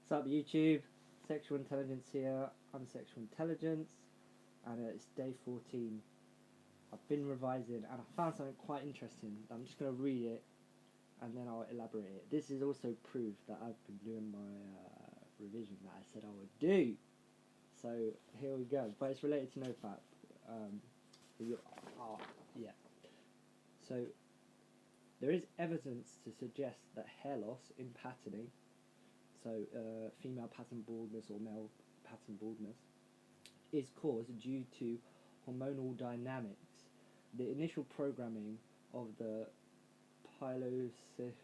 What's up, YouTube? Sexual Intelligence here. I'm Sexual Intelligence, and it's day 14. I've been revising, and I found something quite interesting. I'm just going to read it, and then I'll elaborate it. This is also proof that I've been doing my revision that I said I would do. So here we go. But it's related to Nofap. Yeah. So there is evidence to suggest that hair loss in patterning, so female pattern baldness or male pattern baldness, is caused due to hormonal dynamics. The initial programming of the piloseous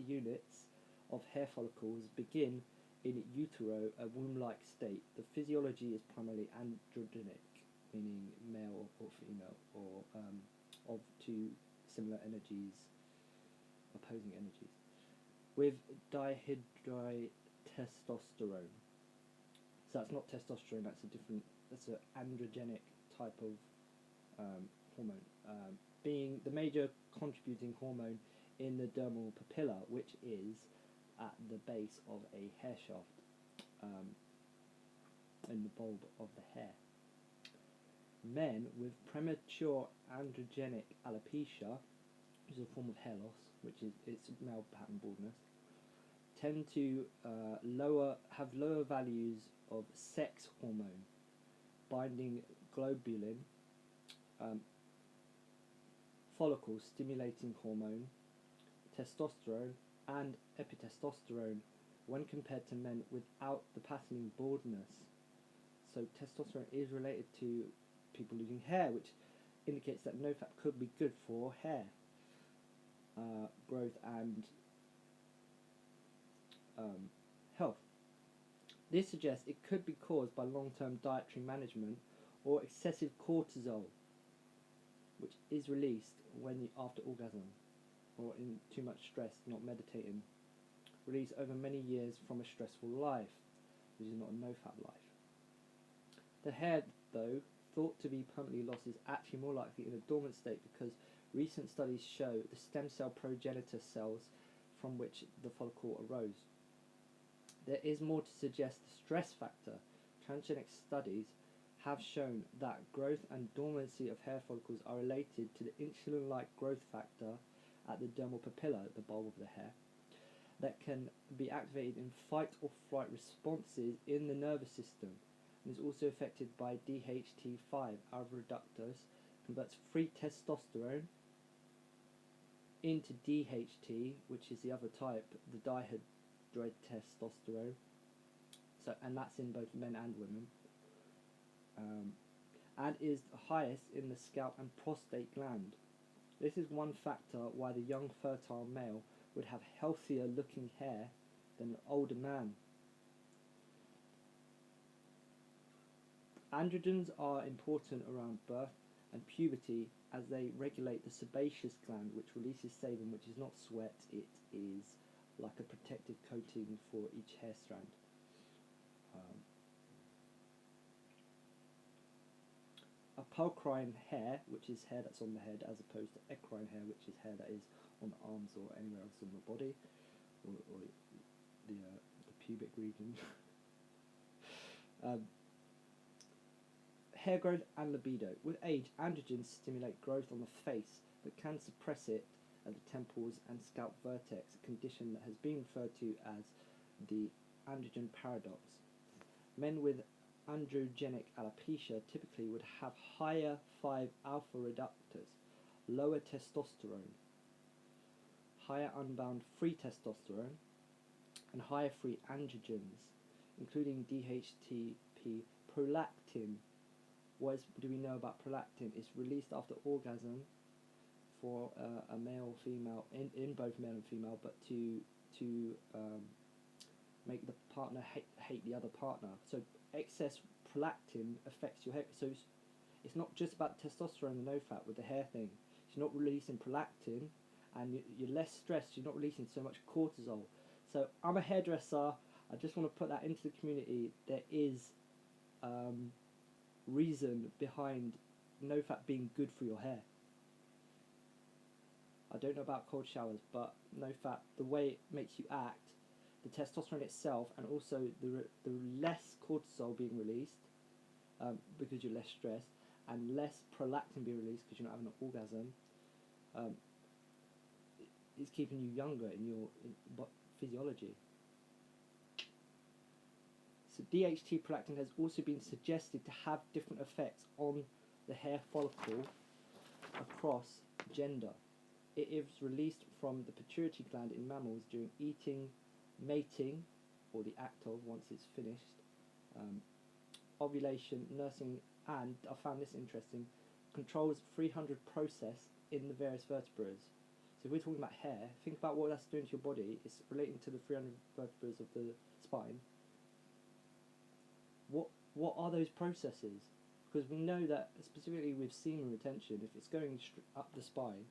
units of hair follicles begin in utero, a womb-like state. The physiology is primarily androgenic, meaning male or female, or of two similar energies, opposing energies, with dihydrotestosterone. So that's not testosterone, that's an androgenic type of hormone, being the major contributing hormone in the dermal papilla, which is at the base of a hair shaft, in the bulb of the hair. Men with premature androgenic alopecia, which is a form of hair loss, which is it's male pattern baldness, tend to have lower values of sex hormone, binding globulin, follicle stimulating hormone, testosterone, and epitestosterone when compared to men without the patterning baldness. So testosterone is related to people losing hair, which indicates that Nofap could be good for hair growth and health. This suggests it could be caused by long-term dietary management or excessive cortisol, which is released after orgasm, or in too much stress, not meditating, released over many years from a stressful life, which is not a Nofap life. The hair, though, thought to be permanently lost, is actually more likely in a dormant state because recent studies show the stem cell progenitor cells from which the follicle arose. There is more to suggest the stress factor. Transgenic studies have shown that growth and dormancy of hair follicles are related to the insulin-like growth factor at the dermal papilla, the bulb of the hair, that can be activated in fight or flight responses in the nervous system, and is also affected by DHT5. Alpha reductase converts free testosterone into DHT, which is the other type, the dihydrotestosterone. And that's in both men and women. And is highest in the scalp and prostate gland. This is one factor why the young fertile male would have healthier looking hair than an older man. Androgens are important around birth and puberty as they regulate the sebaceous gland, which releases sebum, which is not sweat, it is like a protective coating for each hair strand. Apulcrine hair, which is hair that's on the head, as opposed to equine hair, which is hair that is on the arms or anywhere else on the body, or the pubic region. Hair growth and libido. With age, androgens stimulate growth on the face, but can suppress it at the temples and scalp vertex, a condition that has been referred to as the androgen paradox. Men with androgenic alopecia typically would have higher 5-alpha reductase, lower testosterone, higher unbound free testosterone, and higher free androgens, including DHTP. Prolactin. What do we know about prolactin? It's released after orgasm for a male or female, in both male and female, but to make the partner hate the other partner. So excess prolactin affects your hair. So it's not just about testosterone and Nofap with the hair thing. You're not releasing prolactin, and you're less stressed. You're not releasing so much cortisol. So I'm a hairdresser. I just want to put that into the community. There is reason behind Nofap being good for your hair. I don't know about cold showers, but Nofap, the way it makes you act, the testosterone itself, and also the less cortisol being released, because you're less stressed, and less prolactin being released because you're not having an orgasm, is keeping you younger in your physiology. So DHT prolactin has also been suggested to have different effects on the hair follicle across gender. It is released from the pituitary gland in mammals during eating, mating, or the act of once it's finished, ovulation, nursing, and I found this interesting, controls 300 process in the various vertebrae. So if we're talking about hair, think about what that's doing to your body. It's relating to the 300 vertebrae of the spine. What are those processes? Because we know that specifically with semen retention, if it's going up the spine,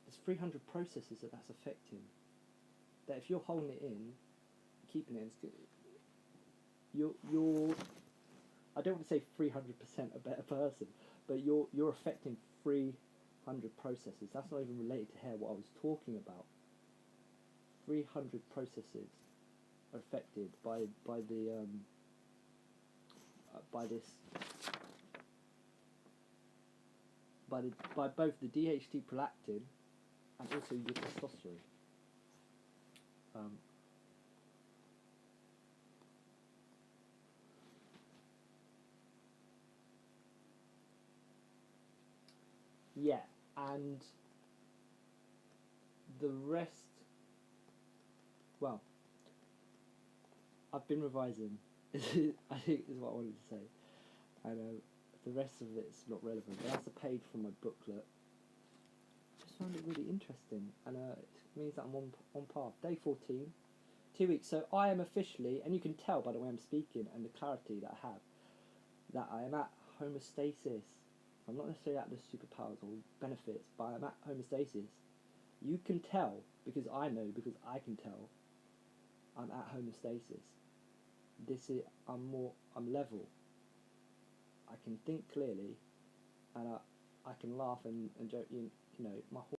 there's 300 processes that's affecting. That if you're holding it in, keeping it in, you're I don't want to say 300% a better person, but you're affecting 300 processes. That's not even related to hair. What I was talking about. 300 processes are affected by both the DHT prolactin and also your testosterone. Yeah, and the rest, well, I've been revising, I think is what I wanted to say. And the rest of it's not relevant, but that's a page from my booklet. I just found it really interesting, and it means that I'm on path. Day 14, 2 weeks. So I am officially, and you can tell by the way I'm speaking and the clarity that I have, that I am at homeostasis. I'm not necessarily at the superpowers or benefits, but I'm at homeostasis. You can tell, because I know, because I can tell, I'm at homeostasis. I'm level. I can think clearly, and I can laugh and joke. You know, my